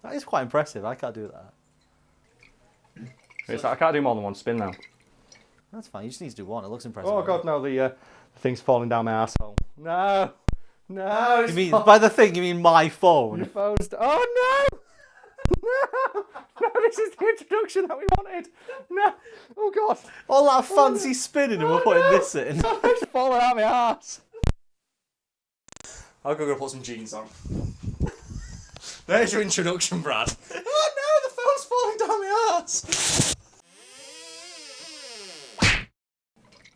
That is quite impressive. I can't do that. I can't do more than one spin now. That's fine. You just need to do one. It looks impressive. Oh God, no! The thing's falling down my arsehole. No, no. You mean by the thing? You mean my phone? Your phone's. Oh no! No! No! This is the introduction that we wanted. No! Oh God! All that fancy spinning, and we're putting this in. It's falling out my arse. I'll go put some jeans on. There's your introduction, Brad. Oh no! The phone's falling down my arse.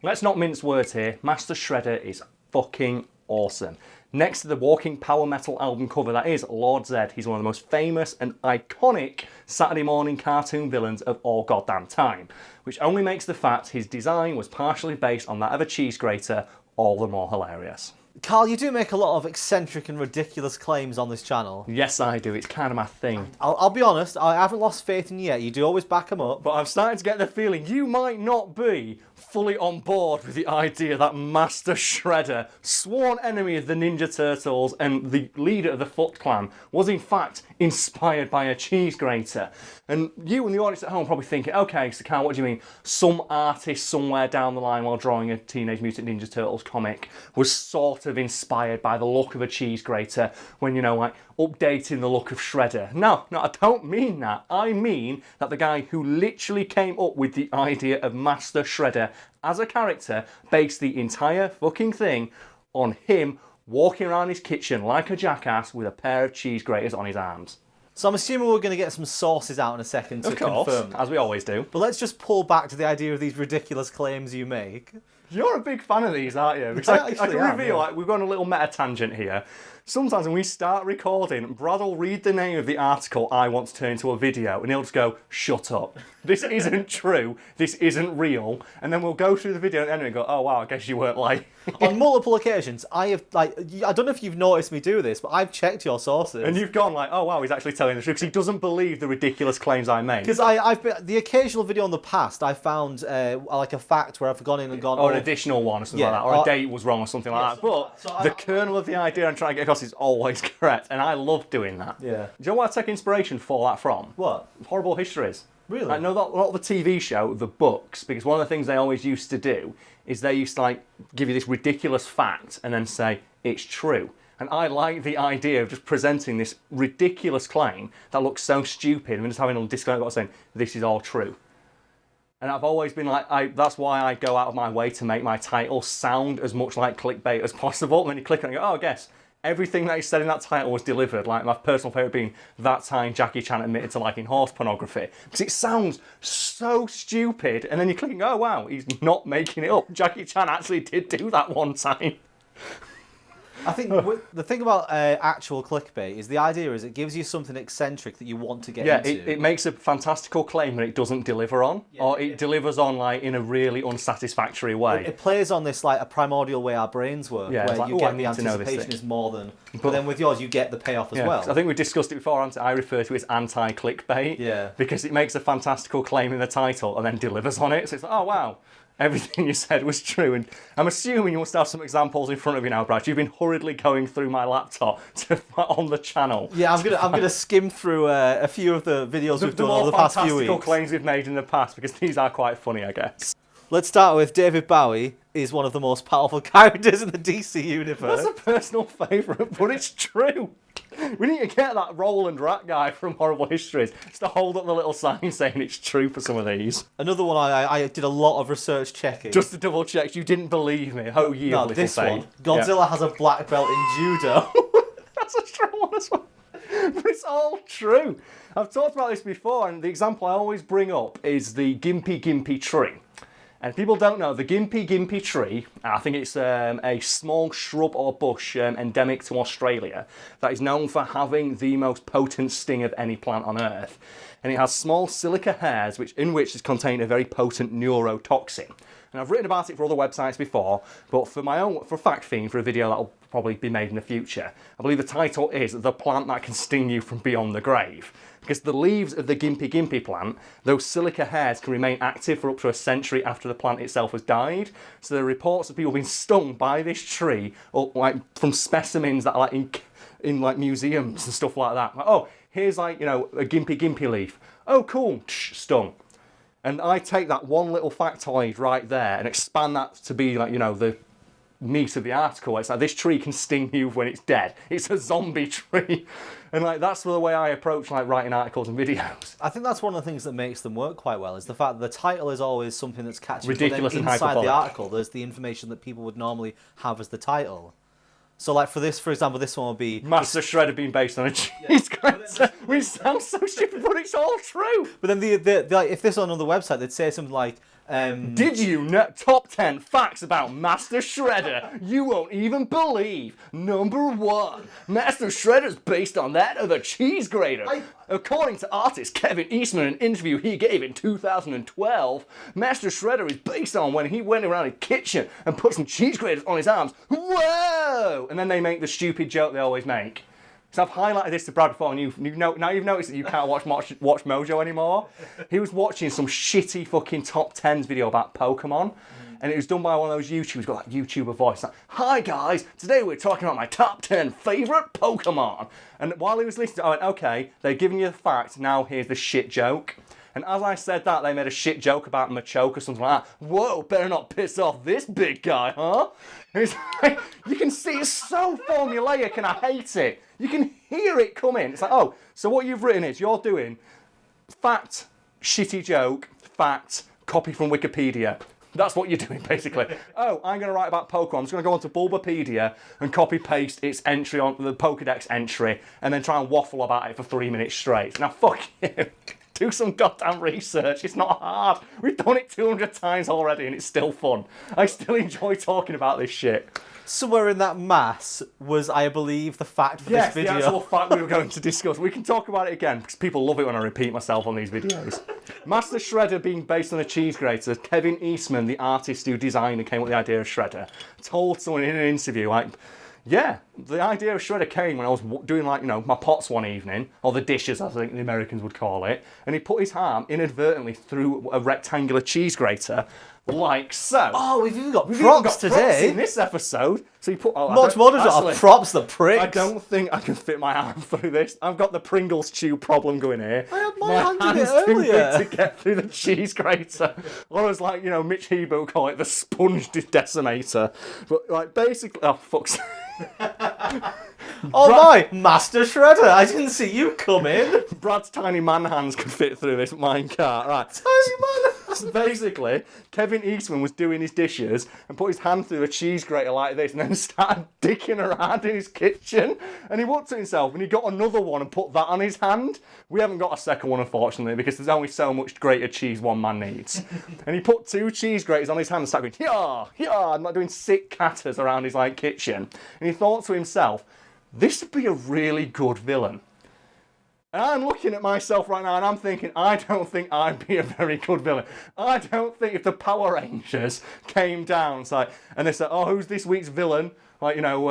Let's not mince words here. Master Shredder is fucking awesome. Next to the walking power metal album cover that is Lord Zed, he's one of the most famous and iconic Saturday morning cartoon villains of all goddamn time, which only makes the fact his design was partially based on that of a cheese grater all the more hilarious. Karl, you do make a lot of eccentric and ridiculous claims on this channel. Yes, I do. It's kind of my thing. I'll be honest, I haven't lost faith in you yet. You do always back them up. But I'm starting to get the feeling you might not be fully on board with the idea that Master Shredder, sworn enemy of the Ninja Turtles and the leader of the Foot Clan, was in fact inspired by a cheese grater. And you and the audience at home probably thinking, okay, so Karl, what do you mean? Some artist somewhere down the line while drawing a Teenage Mutant Ninja Turtles comic was sort of inspired by the look of a cheese grater when, you know, like updating the look of Shredder. No, I don't mean that. I mean that the guy who literally came up with the idea of Master Shredder as a character based the entire fucking thing on him walking around his kitchen like a jackass with a pair of cheese graters on his arms. So I'm assuming we're going to get some sources out in a second to confirm that. As we always do. But let's just pull back to the idea of these ridiculous claims you make. You're a big fan of these, aren't you? Because I can reveal, like, we've gone a little meta tangent here. Sometimes when we start recording, Brad will read the name of the article I want to turn into a video, and he'll just go, shut up. This isn't true. This isn't real. And then we'll go through the video at the end and go, oh, wow, I guess you weren't lying. On multiple occasions, I don't know if you've noticed me do this, but I've checked your sources. And you've gone like, oh, wow, he's actually telling the truth, because he doesn't believe the ridiculous claims I make. Because I've been, the occasional video in the past, I found like a fact where I've gone in and gone... Or an additional one or something like that, or a date was wrong or something like that. But the kernel of the idea I'm trying to get across is always correct, and I love doing that. Yeah. Do you know what I take inspiration for that from? What? Horrible Histories. Really? I know that not the TV show, the books, because one of the things they always used to do is they used to like give you this ridiculous fact and then say it's true. And I like the idea of just presenting this ridiculous claim that looks so stupid and just having a disclaimer about saying this is all true. And I've always been like, that's why I go out of my way to make my title sound as much like clickbait as possible. And then you click on it and go, oh, I guess everything that he said in that title was delivered. Like my personal favourite being that time Jackie Chan admitted to liking horse pornography. Because it sounds so stupid. And then you click and go, oh, wow, he's not making it up. Jackie Chan actually did do that one time. I think the thing about actual clickbait is the idea is it gives you something eccentric that you want to get into. Yeah, it makes a fantastical claim that it doesn't deliver on, or it delivers on like in a really unsatisfactory way. It plays on this like a primordial way our brains work, where like, you get the anticipation is more than. But then with yours, you get the payoff as well. I think we discussed it before. I refer to it as anti-clickbait. Yeah. Because it makes a fantastical claim in the title and then delivers on it. So it's like, oh wow. Everything you said was true, and I'm assuming you must have some examples in front of you now, Brad. You've been hurriedly going through my laptop on the channel. Yeah, I'm gonna skim through a few of the videos we've done over the past few weeks. Fantastical claims we've made in the past, because these are quite funny, I guess. Let's start with David Bowie is one of the most powerful characters in the DC universe. That's a personal favourite, but it's true. We need to get that Roland Rat guy from Horrible Histories just to hold up the little sign saying it's true for some of these. Another one I did a lot of research checking. Just to double check, you didn't believe me. Oh, you no, little this thing. one. Godzilla has a black belt in judo. That's a strong one as well. But it's all true. I've talked about this before, and the example I always bring up is the Gimpy Gimpy tree. And people don't know, the Gimpy Gimpy tree, I think it's a small shrub or bush endemic to Australia that is known for having the most potent sting of any plant on Earth. And it has small silica hairs in which is contained a very potent neurotoxin. And I've written about it for other websites before, but for Fact Fiend, for a video that'll probably be made in the future, I believe the title is The Plant That Can Sting You From Beyond the Grave. Because the leaves of the Gimpy Gimpy plant, those silica hairs can remain active for up to a century after the plant itself has died. So there are reports of people being stung by this tree, or like from specimens that are like in like museums and stuff like that. Like, oh, here's like, you know, a gimpy leaf. Oh, cool, stung. And I take that one little factoid right there and expand that to be like, you know, the meat of the article. It's like, this tree can sting you when it's dead. It's a zombie tree. And like, that's the way I approach like writing articles and videos. I think that's one of the things that makes them work quite well, is the fact that the title is always something that's catchy. Ridiculous and inside hyperbolic. the article, there's the information that people would normally have as the title. So like for example, this one would be... Master Shredder being based on a cheese grater. Which sounds so stupid, but it's all true. But then like, if this was on another website, they'd say something like... Did you know top 10 facts about Master Shredder you won't even believe? Number 1, Master Shredder's based on that of a cheese grater. According to artist Kevin Eastman in an interview he gave in 2012, Master Shredder is based on when he went around his kitchen and put some cheese graters on his arms. Whoa! And then they make the stupid joke they always make. So I've highlighted this to Brad before, and now you've noticed that you can't watch Mojo anymore. He was watching some shitty fucking top 10s video about Pokemon, and it was done by one of those YouTubers who's got that YouTuber voice. Like, hi guys, today we're talking about my top 10 favourite Pokemon. And while he was listening to it, I went, okay, they've given you the facts, now here's the shit joke. And as I said that, they made a shit joke about Machoke or something like that. Whoa, better not piss off this big guy, huh? And it's like, you can see it's so formulaic and I hate it. You can hear it coming. It's like, oh, so what you've written is you're doing fact, shitty joke, fact, copy from Wikipedia. That's what you're doing, basically. Oh, I'm going to write about Pokemon. I'm just going to go onto Bulbapedia and copy-paste its entry on the Pokedex entry and then try and waffle about it for 3 minutes straight. Now, fuck you. Do some goddamn research. It's not hard. We've done it 200 times already and it's still fun. I still enjoy talking about this shit. Somewhere in that mass was, I believe, the fact for this video. Yes, the actual fact we were going to discuss. We can talk about it again because people love it when I repeat myself on these videos. Master Shredder being based on a cheese grater, Kevin Eastman, the artist who designed and came up with the idea of Shredder, told someone in an interview, like, yeah, the idea of Shredder came when I was doing, like, you know, my pots one evening, or the dishes, I think the Americans would call it, and he put his arm inadvertently through a rectangular cheese grater, like so. Oh, we've even got props today in this episode. So you put much more than props, the pricks. I don't think I can fit my arm through this. I've got the Pringles tube problem going here. I had my hand in it earlier. Too big to get through the cheese grater. Or as like, you know, Mitch Hebo would call it, the sponge decimator. But like basically, oh fuck's oh my, Master Shredder! I didn't see you come in. Brad's tiny man hands could fit through this minecart, right? Tiny man. So basically, Kevin Eastman was doing his dishes and put his hand through a cheese grater like this and then started dicking around in his kitchen. And he looked at himself and he got another one and put that on his hand. We haven't got a second one, unfortunately, because there's only so much grated cheese one man needs. And he put 2 cheese graters on his hand and started going, yeah, and like doing sick catters around his like kitchen. And he thought to himself, this would be a really good villain. And I'm looking at myself right now and I'm thinking, I don't think I'd be a very good villain. I don't think if the Power Rangers came down and they said, oh, who's this week's villain? Like, you know,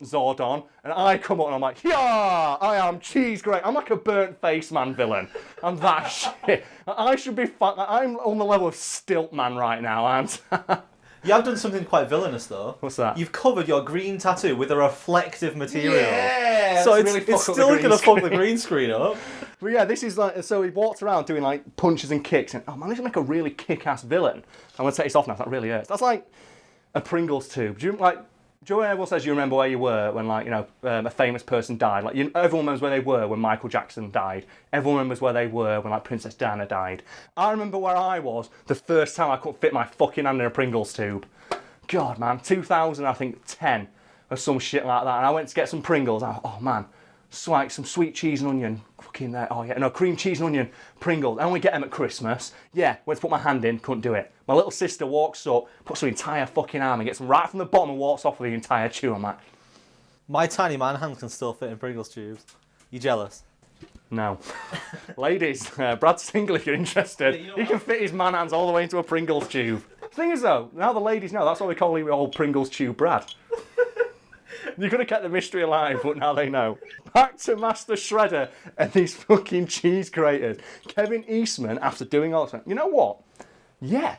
Zordon. And I come up and I'm like, yeah, I am cheese grater. I'm like a burnt face man villain. I'm that shit. I should be I'm on the level of Stiltman right now, aren't I? You have done something quite villainous, though. What's that? You've covered your green tattoo with a reflective material. Yeah! So it's still going to fuck the green screen up. But yeah, this is like, so he walked around doing like punches and kicks and, oh man, this is like a really kick-ass villain. I'm going to take this off now, that really hurts. That's like a Pringles tube. Do you know when everyone says you remember where you were when, like, you know, a famous person died? Like, everyone remembers where they were when Michael Jackson died. Everyone remembers where they were when, like, Princess Diana died. I remember where I was the first time I couldn't fit my fucking hand in a Pringles tube. God, man, 2010 or some shit like that. And I went to get some Pringles. Oh man, so like some sweet cheese and onion. Fucking there. Oh yeah, no, cream cheese and onion Pringles. I only get them at Christmas. Yeah, went to put my hand in, couldn't do it. My little sister walks up, puts her entire fucking arm and gets them right from the bottom and walks off with the entire tube. I'm like, my tiny man hand can still fit in Pringles tubes. You jealous? No. Ladies, Brad's single if you're interested. He can fit his man hands all the way into a Pringles tube. Thing is though, now the ladies know, that's why we call him old Pringles tube Brad. You could have kept the mystery alive, but now they know. Back to Master Shredder and these fucking cheese graters. Kevin Eastman, after doing all this, went, you know what? Yeah,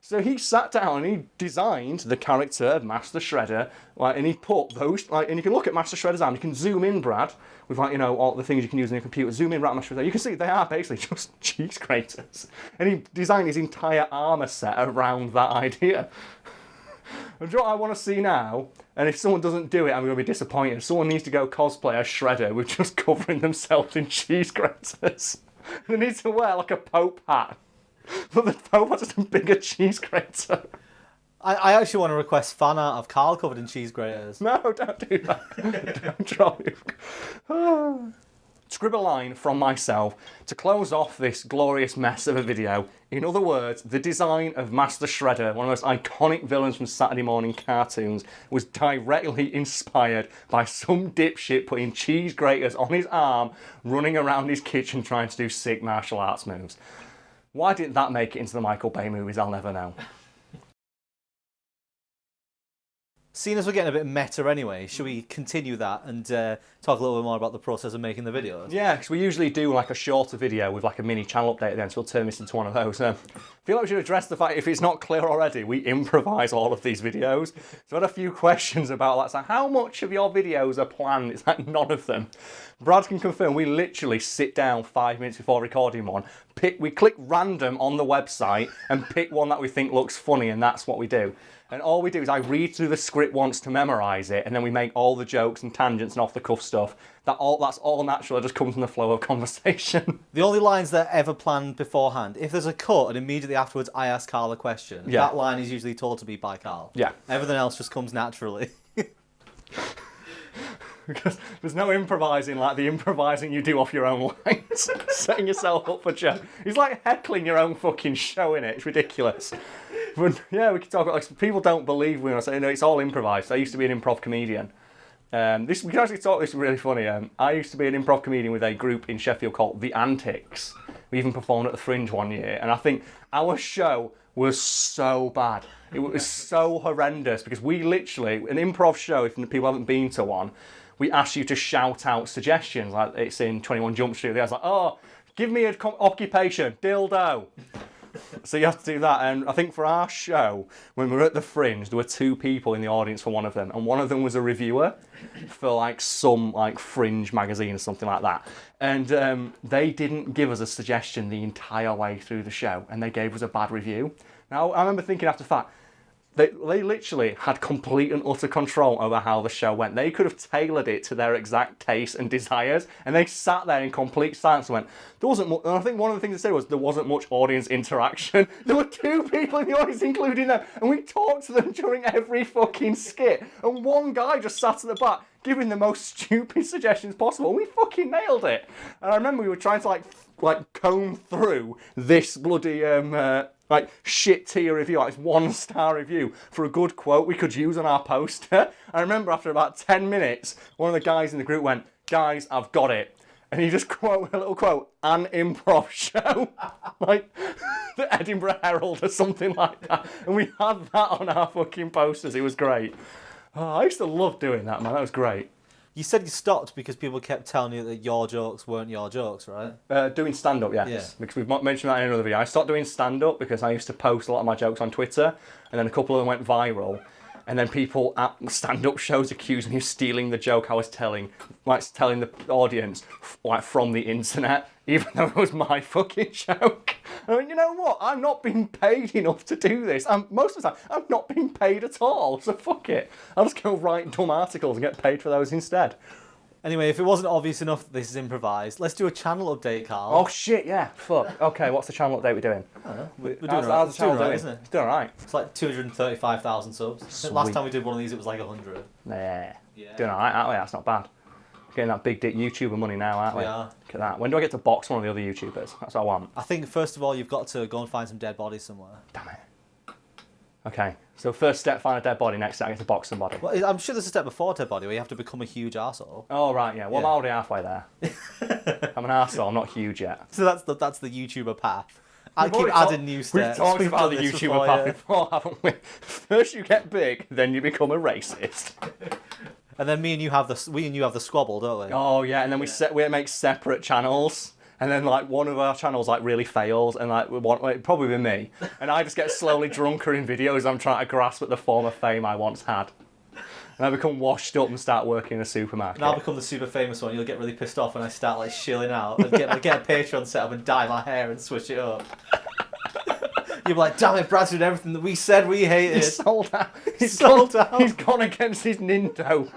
So he sat down and he designed the character of Master Shredder, like, and he put those, like, and you can look at Master Shredder's arm, you can zoom in, Brad, with, like, you know, all the things you can use on your computer, zoom in right on Master Shredder, you can see they are basically just cheese graters. And he designed his entire armour set around that idea. And what I want to see now, and if someone doesn't do it, I'm going to be disappointed. Someone needs to go cosplay as Shredder with just covering themselves in cheese graters. They need to wear, like, a Pope hat. But the Pope has just a bigger cheese grater. I actually want to request fan art of Karl covered in cheese graters. No, don't do that. Don't try. Scribble a line from myself to close off this glorious mess of a video. In other words, the design of Master Shredder, one of the most iconic villains from Saturday morning cartoons, was directly inspired by some dipshit putting cheese graters on his arm, running around his kitchen trying to do sick martial arts moves. Why didn't that make it into the Michael Bay movies? I'll never know. Seeing as we're getting a bit meta anyway, should we continue that and talk a little bit more about the process of making the videos? Yeah, because we usually do like a shorter video with like a mini channel update at the end, so we'll turn this into one of those. I feel like we should address the fact, if it's not clear already, we improvise all of these videos. So I had a few questions about that. So how much of your videos are planned? It's like none of them. Brad can confirm we literally sit down 5 minutes before recording one, we click random on the website and pick one that we think looks funny, and that's what we do. And all we do is I read through the script once to memorise it, and then we make all the jokes and tangents and off-the-cuff stuff. That's all natural. It just comes from the flow of conversation. The only lines that are ever planned beforehand, if there's a cut and immediately afterwards I ask Karl a question, that line is usually told to me by Karl. Yeah. Everything else just comes naturally. Because there's no improvising like the improvising you do off your own lines, setting yourself up for joke. It's like heckling your own fucking show, innit? It's ridiculous. But yeah, we can talk about, like, people don't believe me when I say, no, it's all improvised. I used to be an improv comedian. We can actually talk, this is really funny. I used to be an improv comedian with a group in Sheffield called The Antics. We even performed at the Fringe one year, and I think our show was so bad. It was so horrendous, because we literally, an improv show, if people haven't been to one, we ask you to shout out suggestions, like it's in 21 Jump Street. They was like, oh, give me an occupation, dildo. So you have to do that. And I think for our show, when we were at the Fringe, there were 2 people in the audience for one of them. And one of them was a reviewer for like some like Fringe magazine or something like that. And they didn't give us a suggestion the entire way through the show. And they gave us a bad review. Now, I remember thinking after the fact, they literally had complete and utter control over how the show went. They could have tailored it to their exact tastes and desires, and they sat there in complete silence and went, there wasn't much, and I think one of the things they said was there wasn't much audience interaction. There were 2 people in the audience, including them, and we talked to them during every fucking skit, and one guy just sat at the back giving the most stupid suggestions possible. We fucking nailed it. And I remember we were trying to like comb through this bloody like shit tier review, like this 1-star review for a good quote we could use on our poster. I remember after about 10 minutes, one of the guys in the group went, guys, I've got it. And he just quoted a little quote, an improv show, like the Edinburgh Herald or something like that. And we had that on our fucking posters. It was great. Oh, I used to love doing that, man. That was great. You said you stopped because people kept telling you that your jokes weren't your jokes, right? Doing stand-up, yes. Yeah. Because we've mentioned that in another video. I stopped doing stand-up because I used to post a lot of my jokes on Twitter, and then a couple of them went viral. And then people at stand-up shows accused me of stealing the joke I was telling, like telling the audience, like from the internet, even though it was my fucking joke. I mean, you know what? I'm not being paid enough to do this. Most of the time, I'm not being paid at all. So fuck it. I'll just go write dumb articles and get paid for those instead. Anyway, if it wasn't obvious enough that this is improvised, let's do a channel update, Karl. Oh shit, yeah. Fuck. Okay, what's the channel update we're doing? I don't know. We're doing how's the channel right, doing? isn't it? It's doing alright. It's like 235,000 subs. I think last time we did one of these, it was like 100. Yeah. Doing alright, aren't we? That's not bad. Getting that big dick YouTuber money now, aren't we? We are. Look at that. When do I get to box one of the other YouTubers? That's what I want. I think, first of all, you've got to go and find some dead bodies somewhere. Damn it. Okay, so first step, find a dead body. Next step, I get to box somebody. Well, I'm sure there's a step before dead body where you have to become a huge arsehole. Oh, right, yeah. Well, I'm already halfway there. I'm an arsehole, I'm not huge yet. So that's the YouTuber path. I keep adding new steps. We've talked about the YouTuber path before, haven't we? First you get big, then you become a racist. And then we and you have the squabble, don't we? Oh yeah, and then we make separate channels. And then like one of our channels like really fails, and like it'd probably be me, and I just get slowly drunker in videos I'm trying to grasp at the form of fame I once had. And I become washed up and start working in a supermarket. And I'll become the super famous one. You'll get really pissed off when I start like shilling out and get a Patreon set up and dye my hair and switch it up. You're like, damn it, Brad's doing everything that we said we hated. He's sold out. He's sold out. He's gone against his Nindo.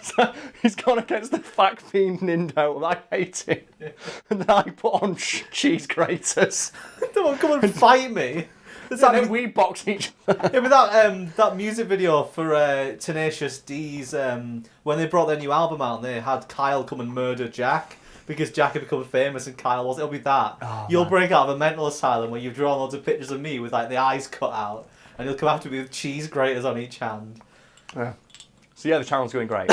So he's gone against the fact Fiend Nindo that I hate him. Yeah. And then I put on cheese graters. Don't come and fight me. And then we box each other. Yeah, but that music video for Tenacious D's, when they brought their new album out and they had Kyle come and murder Jack because Jack had become famous and Kyle wasn't. It'll be that. Oh, you'll break out of a mental asylum where you've drawn loads of pictures of me with like the eyes cut out, and you'll come after me with cheese graters on each hand. Yeah. So yeah, the channel's going great.